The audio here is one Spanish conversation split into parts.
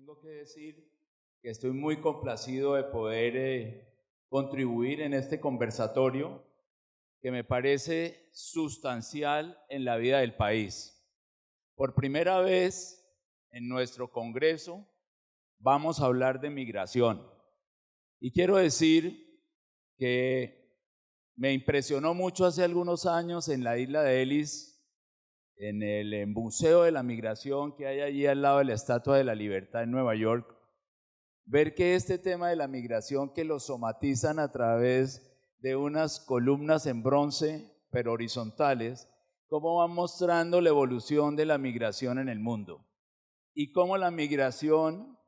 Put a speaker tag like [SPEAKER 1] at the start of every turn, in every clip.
[SPEAKER 1] tengo que decir que estoy muy complacido de poder contribuir en este conversatorio que me parece sustancial en la vida del país. Por primera vez en nuestro Congreso vamos a hablar de migración. Y quiero decir que me impresionó mucho hace algunos años en la isla de Ellis, en el Museo de la Migración que hay allí al lado de la Estatua de la Libertad en Nueva York, ver que este tema de la migración que lo somatizan a través de unas columnas en bronce, pero horizontales, cómo van mostrando la evolución de la migración en el mundo y cómo la migración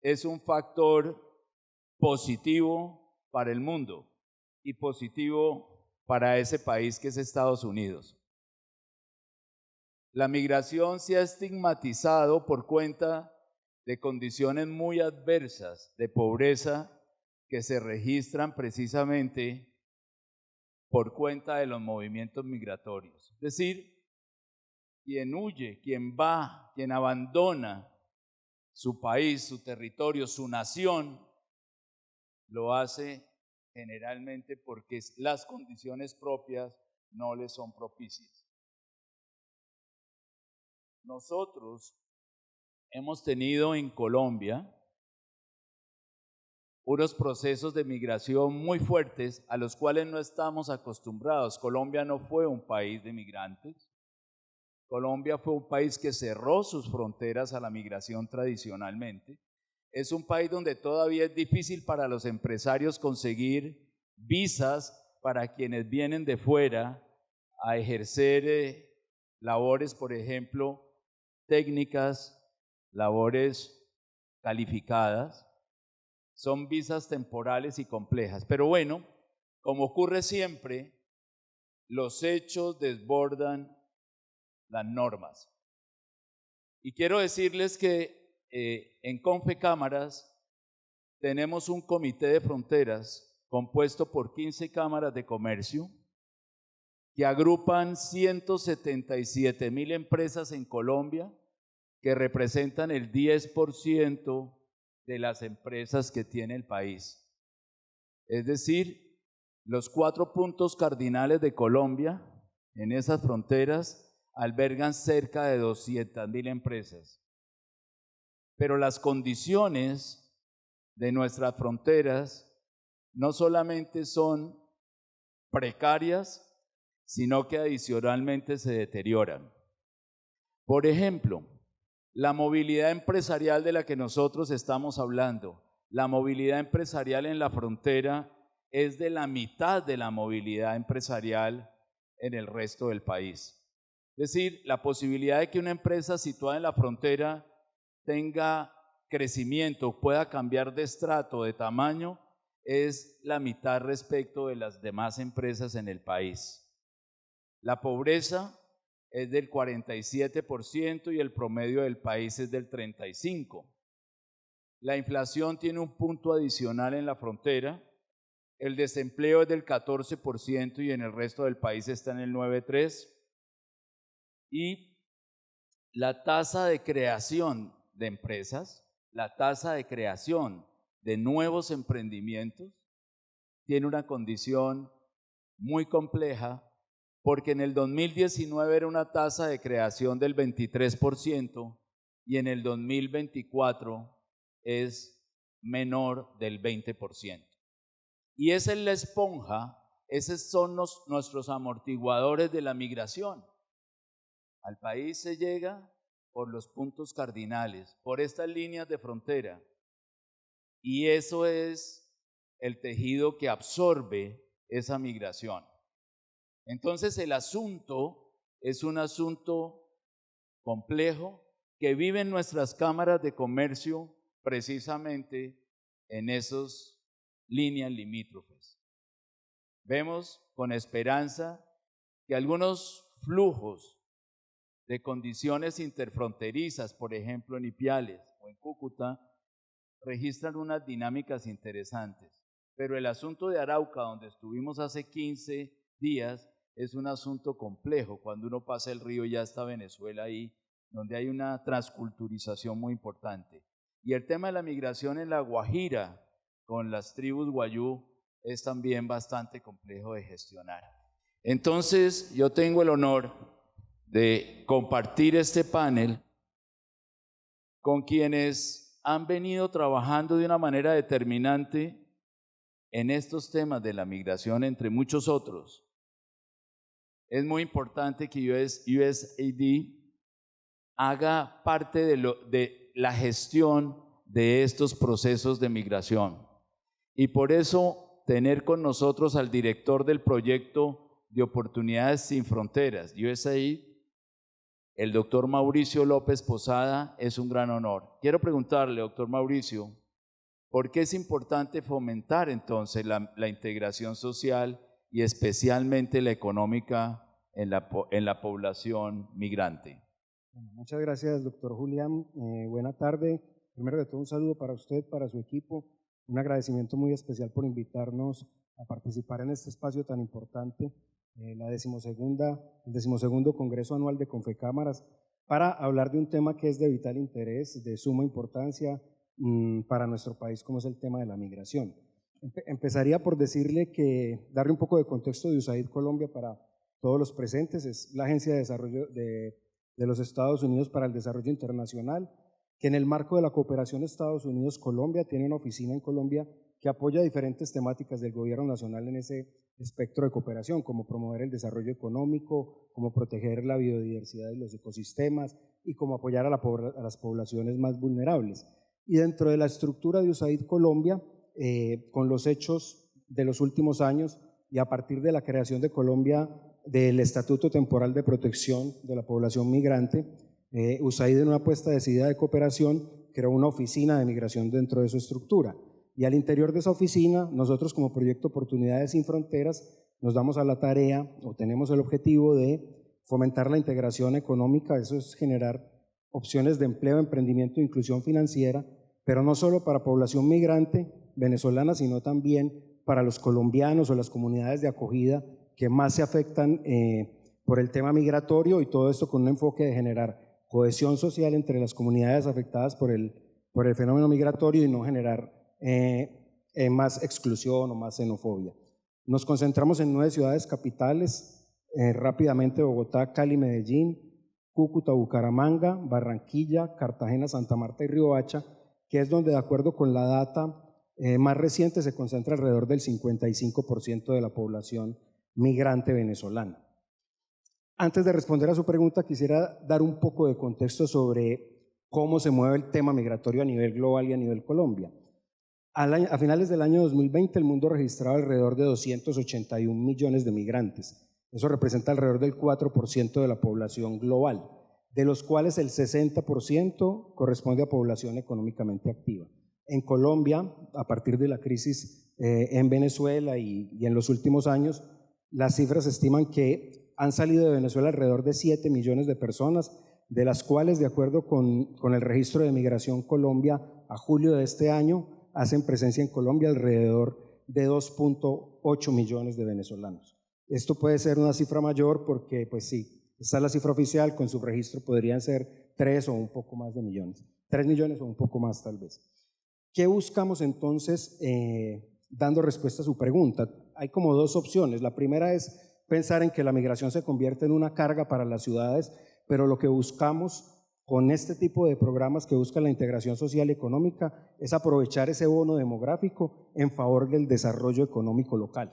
[SPEAKER 1] es un factor positivo para el mundo y positivo para ese país que es Estados Unidos. La migración se ha estigmatizado por cuenta de condiciones muy adversas de pobreza que se registran precisamente por cuenta de los movimientos migratorios. Es decir, quien huye, quien va, quien abandona su país, su territorio, su nación, lo hace generalmente porque las condiciones propias no le son propicias. Nosotros hemos tenido en Colombia unos procesos de migración muy fuertes a los cuales no estamos acostumbrados. Colombia no fue un país de migrantes. Colombia fue un país que cerró sus fronteras a la migración tradicionalmente. Es un país donde todavía es difícil para los empresarios conseguir visas para quienes vienen de fuera a ejercer labores, por ejemplo, técnicas, labores calificadas. Son visas temporales y complejas. Pero bueno, como ocurre siempre, los hechos desbordan las normas. Y quiero decirles que en Confecámaras tenemos un comité de fronteras compuesto por 15 cámaras de comercio que agrupan 177,000 empresas en Colombia que representan el 10% de las empresas que tiene el país. Es decir, los 4 puntos cardinales de Colombia en esas fronteras albergan cerca de 200,000 empresas. Pero las condiciones de nuestras fronteras no solamente son precarias, sino que adicionalmente se deterioran. Por ejemplo, la movilidad empresarial de la que nosotros estamos hablando, la movilidad empresarial en la frontera es de la mitad de la movilidad empresarial en el resto del país. Es decir, la posibilidad de que una empresa situada en la frontera tenga crecimiento, pueda cambiar de estrato, de tamaño, es la mitad respecto de las demás empresas en el país. La pobreza es del 47% y el promedio del país es del 35%. La inflación tiene un punto adicional en la frontera, el desempleo es del 14% y en el resto del país está en el 9,3%. Y la tasa de creación de empresas, la tasa de creación de nuevos emprendimientos tiene una condición muy compleja porque en el 2019 era una tasa de creación del 23% y en el 2024 es menor del 20%. Y esa es la esponja, esos son nuestros amortiguadores de la migración. Al país se llega por los puntos cardinales, por estas líneas de frontera. Y eso es el tejido que absorbe esa migración. Entonces el asunto es un asunto complejo que vive en nuestras cámaras de comercio precisamente en esas líneas limítrofes. Vemos con esperanza que algunos flujos de condiciones interfronterizas, por ejemplo en Ipiales o en Cúcuta, registran unas dinámicas interesantes. Pero el asunto de Arauca, donde estuvimos hace 15 días, es un asunto complejo. Cuando uno pasa el río ya está Venezuela ahí, donde hay una transculturización muy importante. Y el tema de la migración en La Guajira con las tribus guayú es también bastante complejo de gestionar. Entonces, yo tengo el honor de compartir este panel con quienes han venido trabajando de una manera determinante en estos temas de la migración, entre muchos otros. Es muy importante que USAID haga parte de la gestión de estos procesos de migración. Y por eso tener con nosotros al director del proyecto de Oportunidades Sin Fronteras, USAID, el doctor Mauricio López Posada, es un gran honor. Quiero preguntarle, doctor Mauricio, ¿por qué es importante fomentar entonces la integración social y especialmente la económica en la población migrante?
[SPEAKER 2] Bueno, muchas gracias, doctor Julián. Buena tarde. Primero de todo, un saludo para usted, para su equipo. Un agradecimiento muy especial por invitarnos a participar en este espacio tan importante, el 12º Congreso Anual de Confecámaras, para hablar de un tema que es de vital interés, de suma importancia para nuestro país, como es el tema de la migración. Empezaría por darle un poco de contexto de USAID Colombia para todos los presentes. Es la Agencia de Desarrollo de los Estados Unidos para el Desarrollo Internacional, que en el marco de la cooperación Estados Unidos-Colombia tiene una oficina en Colombia que apoya diferentes temáticas del gobierno nacional en ese espectro de cooperación, como promover el desarrollo económico, como proteger la biodiversidad y los ecosistemas y como apoyar a las poblaciones más vulnerables. Y dentro de la estructura de USAID Colombia, con los hechos de los últimos años y a partir de la creación de Colombia del Estatuto Temporal de Protección de la Población Migrante, USAID, en una apuesta decidida de cooperación, creó una oficina de migración dentro de su estructura. Y al interior de esa oficina, nosotros como Proyecto Oportunidades Sin Fronteras nos damos a la tarea o tenemos el objetivo de fomentar la integración económica, eso es generar opciones de empleo, emprendimiento e inclusión financiera, pero no solo para población migrante venezolana, sino también para los colombianos o las comunidades de acogida que más se afectan por el tema migratorio, y todo esto con un enfoque de generar cohesión social entre las comunidades afectadas por el fenómeno migratorio y no generar más exclusión o más xenofobia. Nos concentramos en 9 ciudades capitales, rápidamente: Bogotá, Cali, Medellín, Cúcuta, Bucaramanga, Barranquilla, Cartagena, Santa Marta y Riohacha, que es donde, de acuerdo con la data más reciente, se concentra alrededor del 55% de la población migrante venezolana. Antes de responder a su pregunta, quisiera dar un poco de contexto sobre cómo se mueve el tema migratorio a nivel global y a nivel Colombia. A finales del año 2020, el mundo registraba alrededor de 281 millones de migrantes. Eso representa alrededor del 4% de la población global, de los cuales el 60% corresponde a población económicamente activa. En Colombia, a partir de la crisis en Venezuela y en los últimos años, las cifras estiman que han salido de Venezuela alrededor de 7 millones de personas, de las cuales, de acuerdo con el registro de Migración Colombia, a julio de este año, hacen presencia en Colombia alrededor de 2.8 millones de venezolanos. Esto puede ser una cifra mayor porque, pues sí, esta es la cifra oficial, con su registro podrían ser 3 o un poco más de millones, 3 millones o un poco más tal vez. ¿Qué buscamos entonces dando respuesta a su pregunta? Hay como 2 opciones. La primera es pensar en que la migración se convierte en una carga para las ciudades, pero lo que buscamos con este tipo de programas que buscan la integración social y económica es aprovechar ese bono demográfico en favor del desarrollo económico local.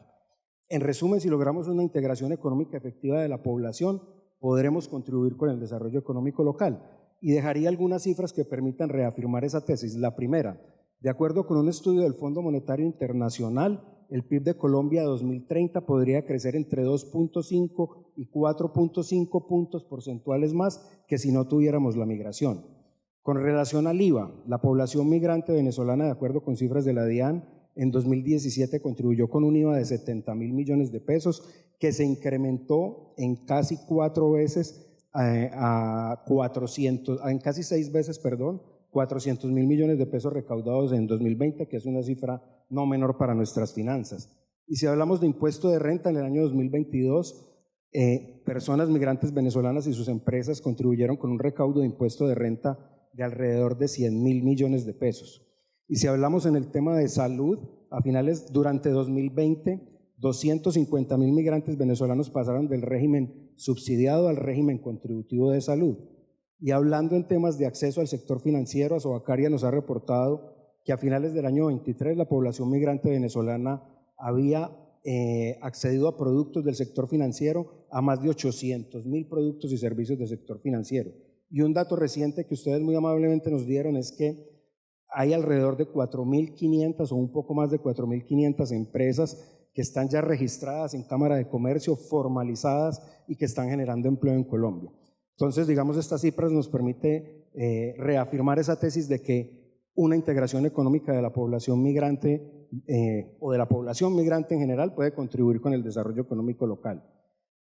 [SPEAKER 2] En resumen, si logramos una integración económica efectiva de la población, podremos contribuir con el desarrollo económico local. Y dejaría algunas cifras que permitan reafirmar esa tesis. La primera: de acuerdo con un estudio del Fondo Monetario Internacional, el PIB de Colombia 2030 podría crecer entre 2.5 y 4.5 puntos porcentuales más que si no tuviéramos la migración. Con relación al IVA, la población migrante venezolana, de acuerdo con cifras de la DIAN, en 2017 contribuyó con un IVA de 70.000 millones de pesos, que se incrementó en casi 4 veces en casi 6 veces, 400.000 millones de pesos recaudados en 2020, que es una cifra no menor para nuestras finanzas. Y si hablamos de impuesto de renta, en el año 2022, personas migrantes venezolanas y sus empresas contribuyeron con un recaudo de impuesto de renta de alrededor de 100.000 millones de pesos. Y si hablamos en el tema de salud, durante 2020, 250.000 migrantes venezolanos pasaron del régimen subsidiado al régimen contributivo de salud. Y hablando en temas de acceso al sector financiero, Asobacaria nos ha reportado que a finales del año 23 la población migrante venezolana había accedido a productos del sector financiero, a más de 800.000 productos y servicios del sector financiero. Y un dato reciente que ustedes muy amablemente nos dieron es que hay alrededor de 4.500 o un poco más de 4.500 empresas que están ya registradas en Cámara de Comercio, formalizadas y que están generando empleo en Colombia. Entonces, digamos, estas cifras nos permite reafirmar esa tesis de que una integración económica de la población migrante o de la población migrante en general puede contribuir con el desarrollo económico local.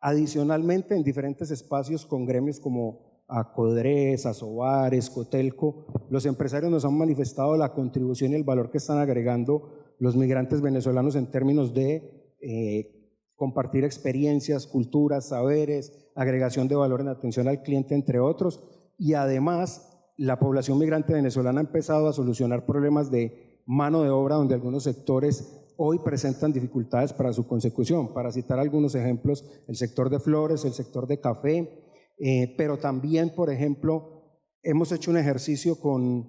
[SPEAKER 2] Adicionalmente, en diferentes espacios con gremios como Acodres, Asobares, Cotelco, los empresarios nos han manifestado la contribución y el valor que están agregando los migrantes venezolanos en términos de compartir experiencias, culturas, saberes, agregación de valor en atención al cliente, entre otros. Y además, la población migrante venezolana ha empezado a solucionar problemas de mano de obra donde algunos sectores hoy presentan dificultades para su consecución. Para citar algunos ejemplos, el sector de flores, el sector de café, pero también, por ejemplo, hemos hecho un ejercicio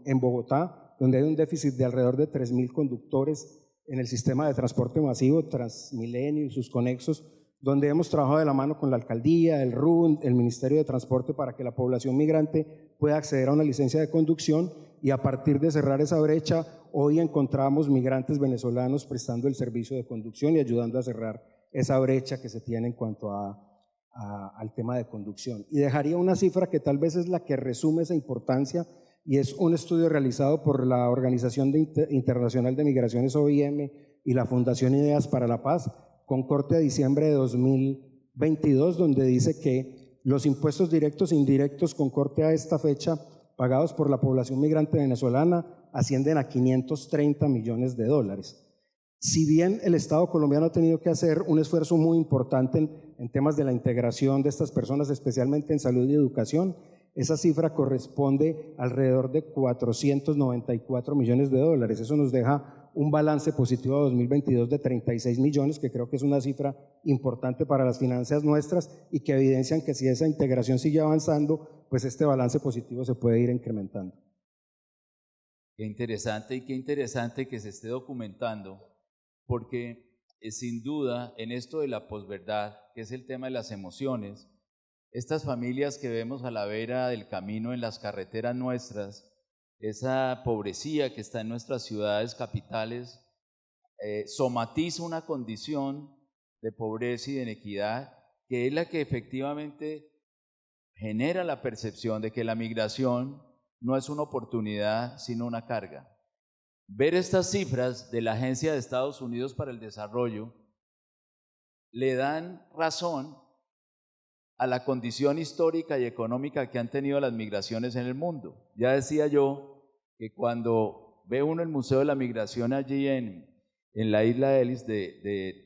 [SPEAKER 2] en Bogotá, donde hay un déficit de alrededor de 3.000 conductores en el sistema de transporte masivo, Transmilenio y sus conexos, donde hemos trabajado de la mano con la alcaldía, el RUN, el Ministerio de Transporte para que la población migrante pueda acceder a una licencia de conducción, y a partir de cerrar esa brecha, hoy encontramos migrantes venezolanos prestando el servicio de conducción y ayudando a cerrar esa brecha que se tiene en cuanto al tema de conducción. Y dejaría una cifra que tal vez es la que resume esa importancia, y es un estudio realizado por la Organización Internacional de Migraciones, OIM, y la Fundación Ideas para la Paz, con corte a diciembre de 2022, donde dice que los impuestos directos e indirectos con corte a esta fecha pagados por la población migrante venezolana ascienden a 530 millones de dólares. Si bien el Estado colombiano ha tenido que hacer un esfuerzo muy importante en temas de la integración de estas personas, especialmente en salud y educación, esa cifra corresponde alrededor de 494 millones de dólares. Eso nos deja un balance positivo a 2022 de 36 millones, que creo que es una cifra importante para las finanzas nuestras y que evidencian que si esa integración sigue avanzando, pues este balance positivo se puede ir incrementando.
[SPEAKER 1] Qué interesante que se esté documentando, porque sin duda en esto de la posverdad, que es el tema de las emociones, estas familias que vemos a la vera del camino en las carreteras nuestras, esa pobrecía que está en nuestras ciudades capitales, somatiza una condición de pobreza y de inequidad que es la que efectivamente genera la percepción de que la migración no es una oportunidad sino una carga. Ver estas cifras de la Agencia de Estados Unidos para el Desarrollo le dan razón a la condición histórica y económica que han tenido las migraciones en el mundo. Ya decía yo que cuando ve uno el Museo de la Migración allí en la isla Ellis,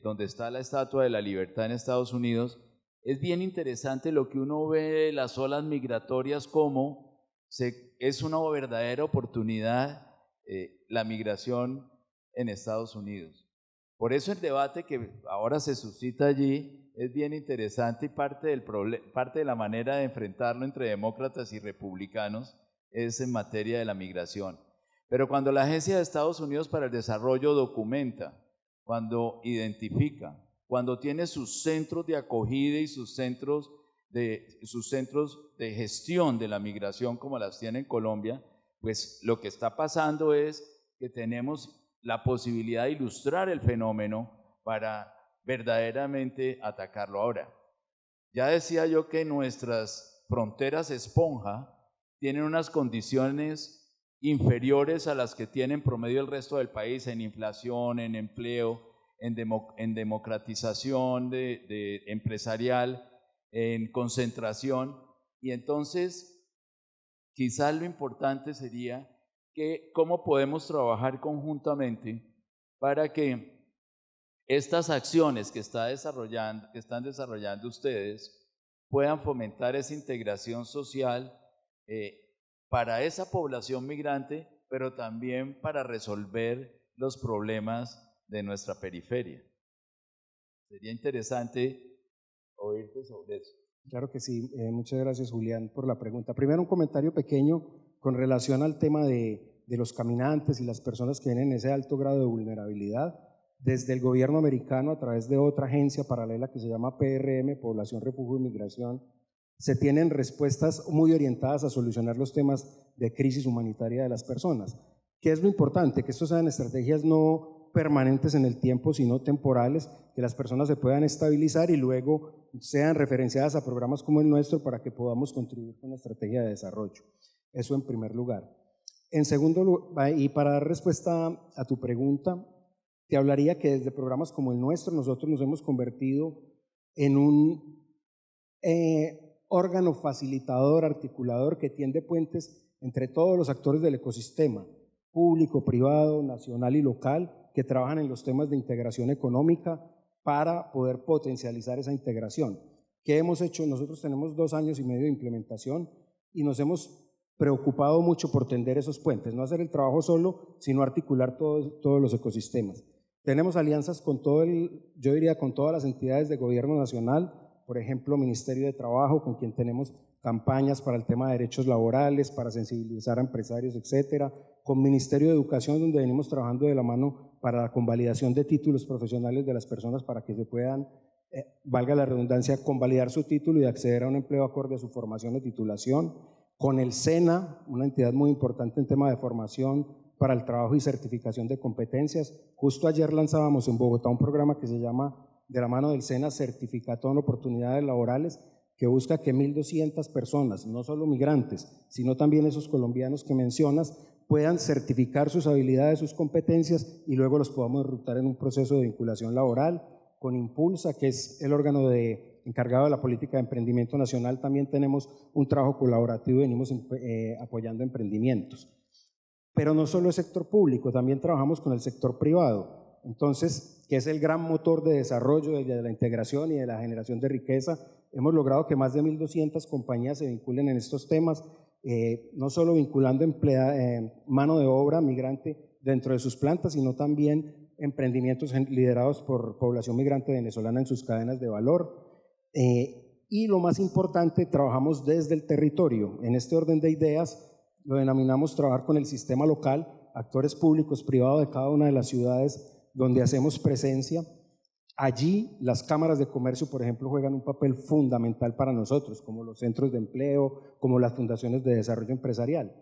[SPEAKER 1] donde está la Estatua de la Libertad en Estados Unidos, es bien interesante lo que uno ve de las olas migratorias, como es una verdadera oportunidad la migración en Estados Unidos. Por eso el debate que ahora se suscita allí es bien interesante, y parte de la manera de enfrentarlo entre demócratas y republicanos es en materia de la migración. Pero cuando la Agencia de Estados Unidos para el Desarrollo documenta, cuando identifica, cuando tiene sus centros de acogida y sus centros de gestión de la migración como las tiene en Colombia, pues lo que está pasando es que tenemos la posibilidad de ilustrar el fenómeno para verdaderamente atacarlo. Ahora, ya decía yo que nuestras fronteras esponja tienen unas condiciones inferiores a las que tiene en promedio el resto del país en inflación, en empleo, en democratización empresarial, en concentración, y entonces quizás lo importante sería que cómo podemos trabajar conjuntamente para que estas acciones que están desarrollando ustedes puedan fomentar esa integración social para esa población migrante, pero también para resolver los problemas de nuestra periferia. Sería interesante oírte sobre eso.
[SPEAKER 2] Claro que sí, muchas gracias Julián por la pregunta. Primero un comentario pequeño con relación al tema de los caminantes y las personas que tienen ese alto grado de vulnerabilidad. Desde el gobierno americano, a través de otra agencia paralela que se llama PRM, Población, Refugio y Migración, se tienen respuestas muy orientadas a solucionar los temas de crisis humanitaria de las personas. ¿Qué es lo importante? Que estos sean estrategias no permanentes en el tiempo, sino temporales, que las personas se puedan estabilizar y luego sean referenciadas a programas como el nuestro para que podamos contribuir con la estrategia de desarrollo. Eso en primer lugar. En segundo lugar, y para dar respuesta a tu pregunta, te hablaría que desde programas como el nuestro nosotros nos hemos convertido en un órgano facilitador, articulador que tiende puentes entre todos los actores del ecosistema, público, privado, nacional y local, que trabajan en los temas de integración económica para poder potencializar esa integración. ¿Qué hemos hecho? Nosotros tenemos 2 años y medio de implementación y nos hemos preocupado mucho por tender esos puentes, no hacer el trabajo solo, sino articular todos los ecosistemas. Tenemos alianzas con yo diría con todas las entidades de gobierno nacional, por ejemplo, Ministerio de Trabajo, con quien tenemos campañas para el tema de derechos laborales, para sensibilizar a empresarios, etcétera, con Ministerio de Educación, donde venimos trabajando de la mano para la convalidación de títulos profesionales de las personas para que se puedan, valga la redundancia, convalidar su título y acceder a un empleo acorde a su formación o titulación, con el SENA, una entidad muy importante en tema de formación para el trabajo y certificación de competencias. Justo ayer lanzábamos en Bogotá un programa que se llama, de la mano del SENA, Certificado en Oportunidades Laborales, que busca que 1.200 personas, no solo migrantes, sino también esos colombianos que mencionas, puedan certificar sus habilidades, sus competencias y luego los podamos enrutar en un proceso de vinculación laboral. Con Impulsa, que es el órgano encargado de la política de emprendimiento nacional, también tenemos un trabajo colaborativo y venimos apoyando emprendimientos. Pero no solo el sector público, también trabajamos con el sector privado. Entonces, que es el gran motor de desarrollo, de la integración y de la generación de riqueza. Hemos logrado que más de 1.200 compañías se vinculen en estos temas, no solo vinculando mano de obra migrante dentro de sus plantas, sino también emprendimientos liderados por población migrante venezolana en sus cadenas de valor. Y lo más importante, trabajamos desde el territorio. En este orden de ideas, lo denominamos trabajar con el sistema local, actores públicos, privados de cada una de las ciudades donde hacemos presencia. Allí las cámaras de comercio, por ejemplo, juegan un papel fundamental para nosotros, como los centros de empleo, como las fundaciones de desarrollo empresarial.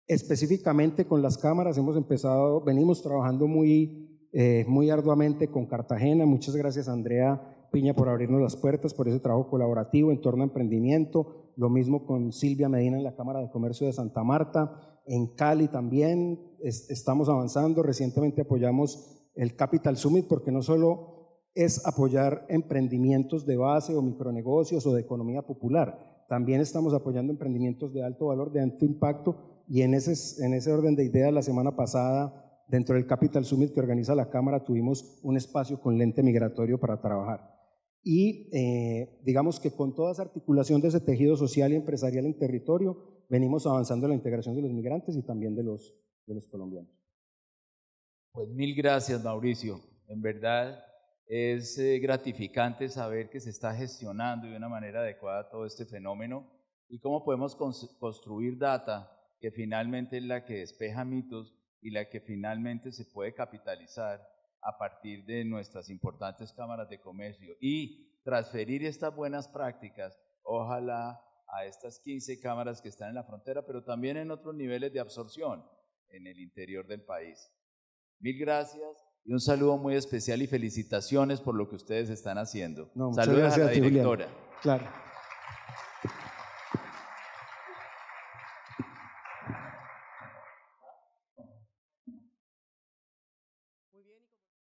[SPEAKER 2] Específicamente con las cámaras venimos trabajando muy arduamente con Cartagena. Muchas gracias, Andrea Piña, por abrirnos las puertas, por ese trabajo colaborativo en torno a emprendimiento. Lo mismo con Silvia Medina en la Cámara de Comercio de Santa Marta. En Cali también estamos avanzando. Recientemente apoyamos el Capital Summit, porque no solo es apoyar emprendimientos de base o micronegocios o de economía popular, también estamos apoyando emprendimientos de alto valor, de alto impacto, y en ese orden de ideas, la semana pasada, dentro del Capital Summit que organiza la Cámara, tuvimos un espacio con lente migratorio para trabajar. Y digamos que con toda esa articulación de ese tejido social y empresarial en territorio, venimos avanzando en la integración de los migrantes y también de los colombianos.
[SPEAKER 1] Pues mil gracias, Mauricio. En verdad es gratificante saber que se está gestionando de una manera adecuada todo este fenómeno y cómo podemos construir data que finalmente es la que despeja mitos y la que finalmente se puede capitalizar a partir de nuestras importantes cámaras de comercio y transferir estas buenas prácticas, ojalá a estas 15 cámaras que están en la frontera, pero también en otros niveles de absorción en el interior del país. Mil gracias y un saludo muy especial y felicitaciones por lo que ustedes están haciendo.
[SPEAKER 2] No, muchas
[SPEAKER 1] saludos
[SPEAKER 2] gracias
[SPEAKER 1] a la directora.
[SPEAKER 2] Julián. Claro.